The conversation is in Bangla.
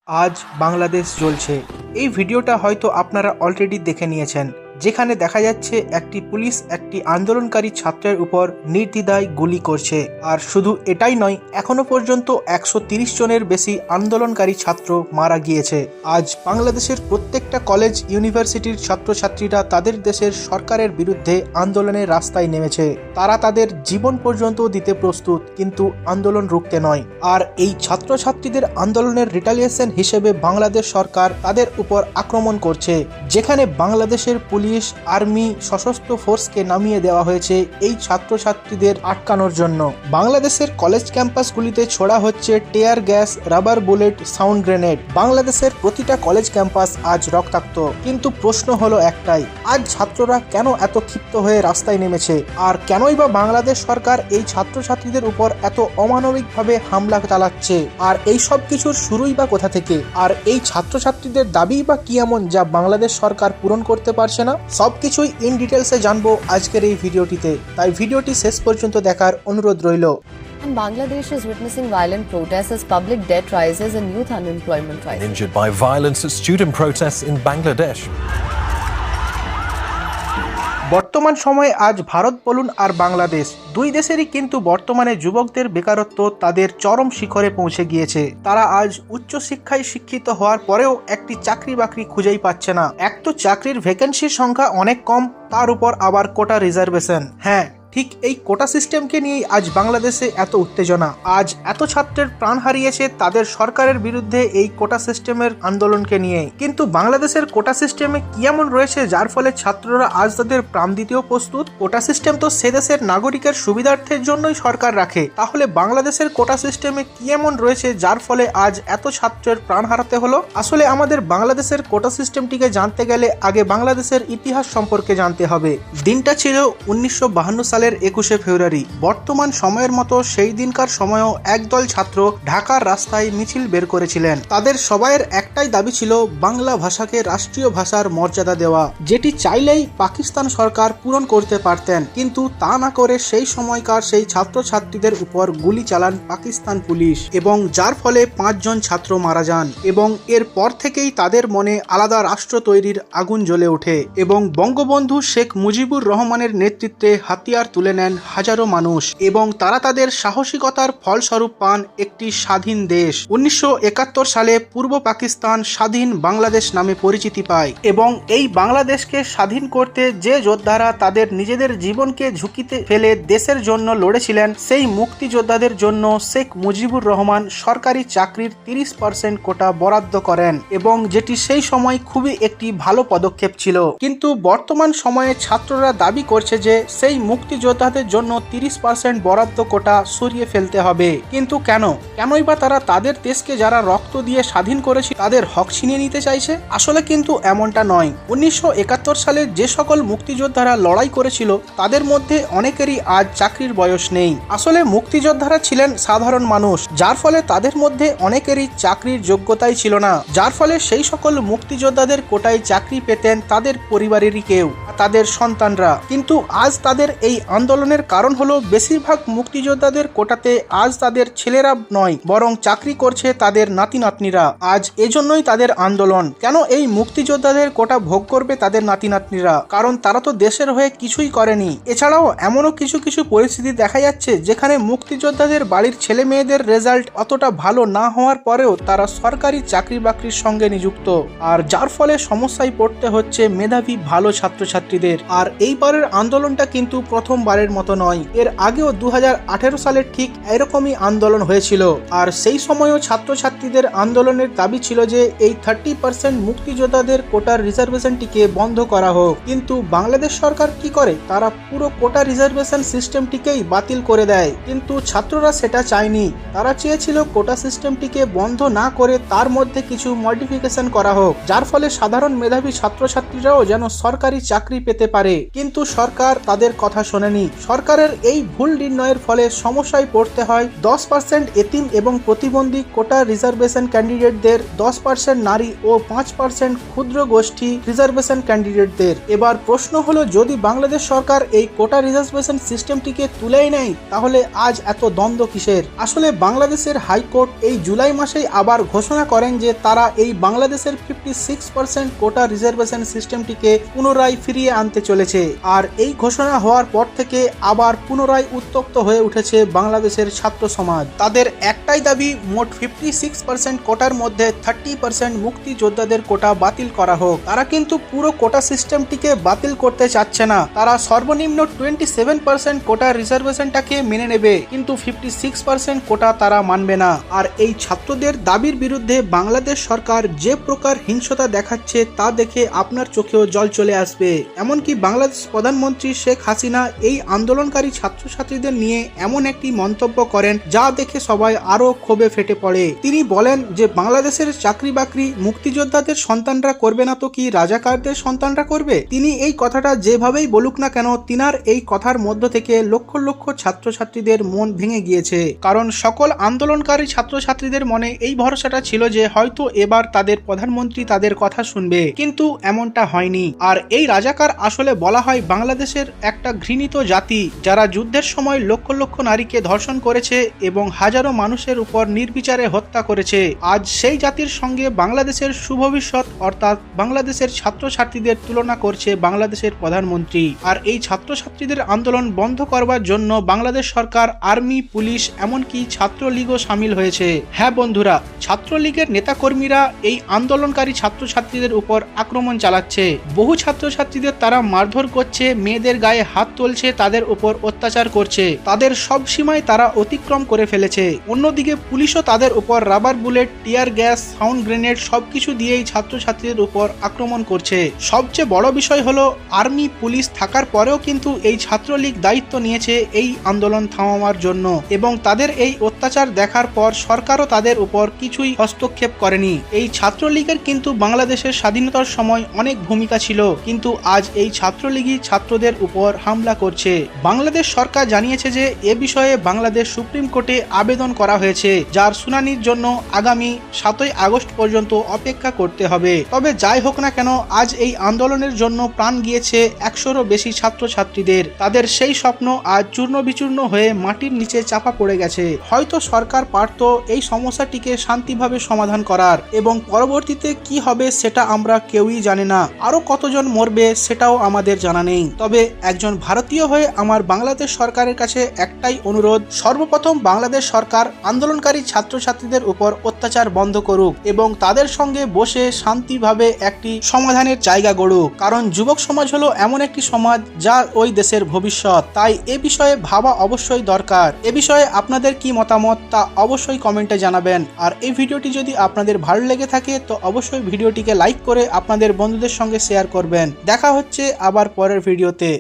আজ বাংলাদেশ জ্বলছে। এই ভিডিওটা হয়তো আপনারা অলরেডি দেখে নিয়েছেন, যেখানে দেখা যাচ্ছে একটি পুলিশ একটি আন্দোলনকারী ছাত্রের উপর নির্দ্বিধায় গুলি করছে। আর শুধু এটাই নয়, এখনো পর্যন্ত 130 জনের বেশি আন্দোলনকারী ছাত্র মারা গিয়েছে। আজ বাংলাদেশের প্রত্যেকটা কলেজ ইউনিভার্সিটির ছাত্রছাত্রীরা তাদের দেশের সরকারের বিরুদ্ধে আন্দোলনের রাস্তায় নেমেছে। তারা তাদের জীবন পর্যন্ত দিতে প্রস্তুত, কিন্তু আন্দোলন রুখতে নয়। আর এই ছাত্রছাত্রীদের আন্দোলনের রিটালিয়েশন হিসেবে বাংলাদেশ সরকার তাদের উপর আক্রমণ করছে, যেখানে বাংলাদেশের পুলিশ, আর্মি, সশস্ত্র ফোর্সকে নামিয়ে দেওয়া হয়েছে এই ছাত্রছাত্রীদের আটকানোর জন্য। বাংলাদেশের কলেজ ক্যাম্পাসগুলিতে ছোড়া হচ্ছে tear gas, rubber bullet, sound grenade. বাংলাদেশের প্রতিটা কলেজ ক্যাম্পাস আজ রক্তাক্ত। কিন্তু প্রশ্ন হলো একটাই, আজ ছাত্ররা কেন এত ক্ষিপ্ত হয়ে রাস্তায় নেমেছে? আর কেনই বা বাংলাদেশ সরকার এই ছাত্রছাত্রীদের উপর এত অমানবিকভাবে হামলা চালাচ্ছে? আর এই সব কিছুর শুরুই বা কোথা থেকে? আর এই ছাত্রছাত্রীদের দাবি বা কি এমন যা বাংলাদেশ সরকার পূরণ করতে পারছে না? সবকিছুই ইন ডিটেলসে জানবো আজকের এই ভিডিওটিতে, তাই ভিডিওটি শেষ পর্যন্ত দেখার অনুরোধ রইল। Bangladesh is witnessing violent protests as public debt rises and youth unemployment rises. Injured by violence at student protests in Bangladesh. বর্তমান সময়ে আজ ভারত বলুন আর বাংলাদেশ, দুই দেশেরই কিন্তু বর্তমানে যুবকদের বেকারত্ব তাদের চরম শিখরে পৌঁছে গিয়েছে। তারা আজ উচ্চশিক্ষায় শিক্ষিত হওয়ার পরেও একটি চাকরি বাকরি খুঁজেই পাচ্ছে না। এক তো চাকরির ভ্যাকেন্সির সংখ্যা অনেক কম, তার উপর আবার কোটা রিজার্ভেশন। হ্যাঁ, ঠিক এই কোটা সিস্টেমকে নিয়েই আজ বাংলাদেশে এত উত্তেজনা। আজ এত ছাত্রের প্রাণ হারিয়েছে তাদের সরকারের বিরুদ্ধে এই কোটা সিস্টেমের আন্দোলনকে নিয়ে। কিন্তু বাংলাদেশের কোটা সিস্টেমে কি এমন রয়েছে যার ফলে ছাত্ররা আজ তাদের প্রাণ দিতেও প্রস্তুত? কোটা সিস্টেম তো সে দেশের নাগরিকের সুবিধার্থের জন্যই সরকার রাখে, তাহলে বাংলাদেশের কোটা সিস্টেমে কি এমন রয়েছে যার ফলে আজ এত ছাত্রের প্রাণ হারাতে হলো? আসলে আমাদের বাংলাদেশের কোটা সিস্টেমটিকে জানতে গেলে আগে বাংলাদেশের ইতিহাস সম্পর্কে জানতে হবে। দিনটা ছিল 1952 সালের 21শে ফেব্রুয়ারি। বর্তমান সময়ের মতো সেই দিনকার সময়ও একদল ছাত্র ঢাকার রাস্তায় মিছিল বের করেছিলেন। তাদের সবাইয়ের একটাই দাবি ছিল বাংলা ভাষাকে রাষ্ট্রীয় ভাষার মর্যাদা দেওয়া, যেটি চাইলেই পাকিস্তান সরকার পূরণ করতে পারতেন। কিন্তু তা না করে সেই সময়কার সেই ছাত্রছাত্রীদের উপর গুলি চালান পাকিস্তান পুলিশ, এবং যার ফলে 5 জন ছাত্র মারা যান। এবং এরপর থেকেই তাদের মনে আলাদা রাষ্ট্র তৈরির আগুন জ্বলে ওঠে, এবং বঙ্গবন্ধু শেখ মুজিবুর রহমানের নেতৃত্বে হাতিয়ার তুলে নেন হাজারো মানুষ, এবং তারা তাদের সাহসিকতার ফলস্বরূপ পান একটি স্বাধীন দেশ। 1971 সালে পূর্ব পাকিস্তান স্বাধীন বাংলাদেশ নামে পরিচিতি পায়, এবং এই বাংলাদেশকে স্বাধীন করতে যে যোদ্ধারা তাদের নিজেদের জীবনকে ঝুঁকিতে ফেলে দেশের জন্য লড়েছিলেন, সেই মুক্তিযোদ্ধাদের জন্য শেখ মুজিবুর রহমান সরকারি চাকরির 30% কোটা বরাদ্দ করেন, এবং যেটি সেই সময় খুবই একটি ভালো পদক্ষেপ ছিল। কিন্তু বর্তমান সময়ে ছাত্ররা দাবি করছে যে সেই মুক্তিযোদ্ধাদের জন্য 30% বরাদ্দ কোটা সরিয়ে ফেলতে হবে। কিন্তু কেনই বা তারা তাদের দেশকে যারা রক্ত দিয়ে স্বাধীন করেছে তাদের হক ছিনিয়ে নিতে চাইছে? আসলে কিন্তু এমনটা নয়। 1971 সালে যে সকল মুক্তিযোদ্ধারা লড়াই করেছিল তাদের মধ্যে অনেকেরই আজ চাকরির বয়স নেই। আসলে মুক্তিযোদ্ধারা ছিলেন সাধারণ মানুষ, যার ফলে তাদের মধ্যে অনেকেরই চাকরির যোগ্যতাই ছিল না, যার ফলে সেই সকল মুক্তিযোদ্ধাদের কোটায় চাকরি পেতেন তাদের পরিবারেরই কেউ, তাদের সন্তানরা। কিন্তু আজ তাদের এই আন্দোলনের কারণ হলো বেশিরভাগ মুক্তিযোদ্ধাদের কোটাতে আজ তাদের ছেলেরা নয়, বরং চাকরি করছে তাদের নাতি নাতনিরা। আজ এজন্যই তাদের আন্দোলন। কেন এই মুক্তিযোদ্ধাদের কোটা ভোগ করবে তাদের নাতি নাতনিরা? কারণ তারা তো দেশের হয়ে কিছুই করেনি। এছাড়াও এমনও কিছু পরিস্থিতি দেখা যাচ্ছে যেখানে মুক্তিযোদ্ধাদের বাড়ির ছেলে মেয়েদের রেজাল্ট অতটা ভালো না হওয়ার পরেও তারা সরকারি চাকরি বাকরির সঙ্গে নিযুক্ত, আর যার ফলে সমস্যায় পড়তে হচ্ছে মেধাবী ভালো ছাত্রছাত্রীদের। আর এইবারের আন্দোলনটা কিন্তু প্রথমবারের মতো নয়, এর আগেও 2018 সালের ঠিক এরকমই আন্দোলন হয়েছিল। আর সেই সময়ও ছাত্রছাত্রীদের আন্দোলনের দাবি ছিল যে এই 30% মুক্তিযোদ্ধাদের কোটার রিজার্ভেশনটিকে বন্ধ করা হোক। কিন্তু বাংলাদেশ সরকার কি করে, তারা পুরো কোটা রিজার্ভেশন সিস্টেমটিকেই বাতিল করে দেয়। কিন্তু ছাত্ররা সেটা চায়নি, তারা চেয়েছিল কোটা সিস্টেমটিকে বন্ধ না করে তার মধ্যে কিছু মডিফিকেশন করা হোক, যার ফলে সাধারণ মেধাবী ছাত্রছাত্রীরাও যেন সরকারি চাকরি পেতে পারে। কিন্তু সরকার তাদের কথা শোনেন শুনানি। সরকারের এই ভুল নির্ণয়ের ফলে সমস্যায় পড়তে হয় 10% এতিম এবং প্রতিবন্ধী কোটা রিজার্ভেশন ক্যান্ডিডেটদের, 10% নারী ও 5% ক্ষুদ্র গোষ্ঠী রিজার্ভেশন ক্যান্ডিডেটদের। এবার প্রশ্ন হলো, যদি বাংলাদেশ সরকার এই কোটা রিজার্ভেশন সিস্টেমটিকে তুলেই নেয় তাহলে আজ এত দ্বন্দ্ব কিসের? আসলে বাংলাদেশের হাইকোর্ট এই জুলাই মাসেই আবার ঘোষণা করেন যে তারা এই বাংলাদেশের 56% কোটা রিজার্ভেশন সিস্টেমটিকে পুনরায় ফিরিয়ে আনতে চলেছে। আর এই ঘোষণা হওয়ার পর থেকে আবার পুনরায় উত্তপ্ত হয়ে উঠেছে বাংলাদেশের ছাত্র সমাজ। তাদের একটাই দাবি, মোট 56% কোটার মধ্যে 30% মুক্তিযোদ্ধাদের কোটা বাতিল করা হোক। তারা কিন্তু পুরো কোটা সিস্টেমটিকে বাতিল করতে চাচ্ছে না, তারা সর্বনিম্ন 27% কোটা রিজার্ভেশনটাকে মেনে নেবে, কিন্তু 56% কোটা তারা মানবে না। আর এই ছাত্রদের দাবির বিরুদ্ধে বাংলাদেশ সরকার যে প্রকার হিংসতা দেখাচ্ছে তা দেখে আপনার চোখেও জল চলে আসবে। এমনকি বাংলাদেশ প্রধানমন্ত্রী শেখ হাসিনা এই আন্দোলনকারী ছাত্রছাত্রীদের নিয়ে এমন একটি মন্তব্য করেন যা দেখে সবাই আরো ক্ষোভে ফেটে পড়ে। তিনি বলেন যে বাংলাদেশের চাকরি বাকরি মুক্তিযোদ্ধাদের সন্তানরা করবে না তো কি রাজাকারদের সন্তানরা করবে? তিনি এই কথাটা যেভাবেই বলুক না কেন, তিনার এই কথার মধ্য থেকে লক্ষ লক্ষ ছাত্রছাত্রীদের মন ভেঙে গিয়েছে। কারণ সকল আন্দোলনকারী ছাত্রছাত্রীদের মনে এই ভরসাটা ছিল যে হয়তো এবার তাদের প্রধানমন্ত্রী তাদের কথা শুনবে, কিন্তু এমনটা হয়নি। আর এই রাজাকার আসলে বলা হয় বাংলাদেশের একটা ঘৃণিত জাতি, যারা যুদ্ধের সময় লক্ষ লক্ষ নারীকে ধর্ষণ করেছে এবং হাজারো মানুষের উপর নির্বিচারে হত্যা করেছে। আজ সেই জাতির সঙ্গে বাংলাদেশের সুভবিষ্যৎ অর্থাৎ বাংলাদেশের ছাত্রছাত্রীদের তুলনা করছে বাংলাদেশের প্রধানমন্ত্রী। আর এই ছাত্রছাত্রীদের আন্দোলন বন্ধ করবার জন্য বাংলাদেশ সরকার, আর্মি, পুলিশ, এমনকি ছাত্রলীগও সামিল হয়েছে। হ্যাঁ বন্ধুরা, ছাত্রলীগের নেতাকর্মীরা এই আন্দোলনকারী ছাত্রছাত্রীদের উপর আক্রমণ চালাচ্ছে। বহু ছাত্রছাত্রীদের তারা মারধর করছে, মেয়েদের গায়ে হাত তুলছে, তাদের উপর অত্যাচার করছে। তাদের সব সীমায় তারা অতিক্রম করে ফেলেছে। অন্যদিকে পুলিশও তাদের উপর rubber bullet, tear gas, sound grenade সবকিছু দিয়েই ছাত্রছাত্রীদের উপর আক্রমণ করছে। সবচেয়ে বড় বিষয় হলো, আর্মি, পুলিশ থাকার পরেও কিন্তু এই ছাত্রলীগ দায়িত্ব নিয়েছে এই আন্দোলন থামানোর জন্য, এবং তাদের এই অত্যাচার দেখার পর সরকারও তাদের উপর কিছুই হস্তক্ষেপ করেনি। এই ছাত্রলীগের কিন্তু বাংলাদেশের স্বাধীনতার সময় অনেক ভূমিকা ছিল, কিন্তু আজ এই ছাত্রলীগই ছাত্রদের উপর হামলা করছে। বাংলাদেশ সরকার জানিয়েছে যে এ বিষয়ে বাংলাদেশ সুপ্রিম কোর্টে আবেদন করা হয়েছে, যার শুনানির জন্য আগামী 7ই আগস্ট পর্যন্ত অপেক্ষা করতে হবে। তবে যাই হোক না কেন, আজ এই আন্দোলনের জন্য প্রাণ গিয়েছে 100রও বেশি ছাত্রছাত্রীদের। তাদের সেই স্বপ্ন আজ চূর্ণ বিচূর্ণ হয়ে মাটির নিচে চাপা পড়ে গেছে। হয়তো সরকার পারত এই সমস্যাটিকে শান্তিভাবে সমাধান করার, এবং পরবর্তীতে কি হবে সেটা আমরা কেউই জানি না। আরো কতজন মরবে সেটাও আমাদের জানা নেই। তবে একজন ভারতীয় হয়ে আমার বাংলাদেশ সরকারের কাছে একটাই অনুরোধ, সর্বপ্রথম বাংলাদেশ সরকার আন্দোলনকারী ছাত্রছাত্রীদের উপর অত্যাচার বন্ধ করুক এবং তাদের সঙ্গে বসে শান্তিভাবে একটি সমাধানের জায়গা গড়ুক। কারণ যুবক সমাজ হলো এমন একটি সমাজ যা ওই দেশের ভবিষ্যৎ। তাই এ বিষয়ে ভাবা অবশ্যই দরকার। এ বিষয়ে আপনাদের কি মতামত তা অবশ্যই কমেন্টে জানাবেন। আর এই ভিডিওটি যদি আপনাদের ভালো লেগে থাকে তো অবশ্যই ভিডিওটিকে লাইক করে আপনাদের বন্ধুদের সঙ্গে শেয়ার করবেন। দেখা হচ্ছে আবার পরের ভিডিওতে।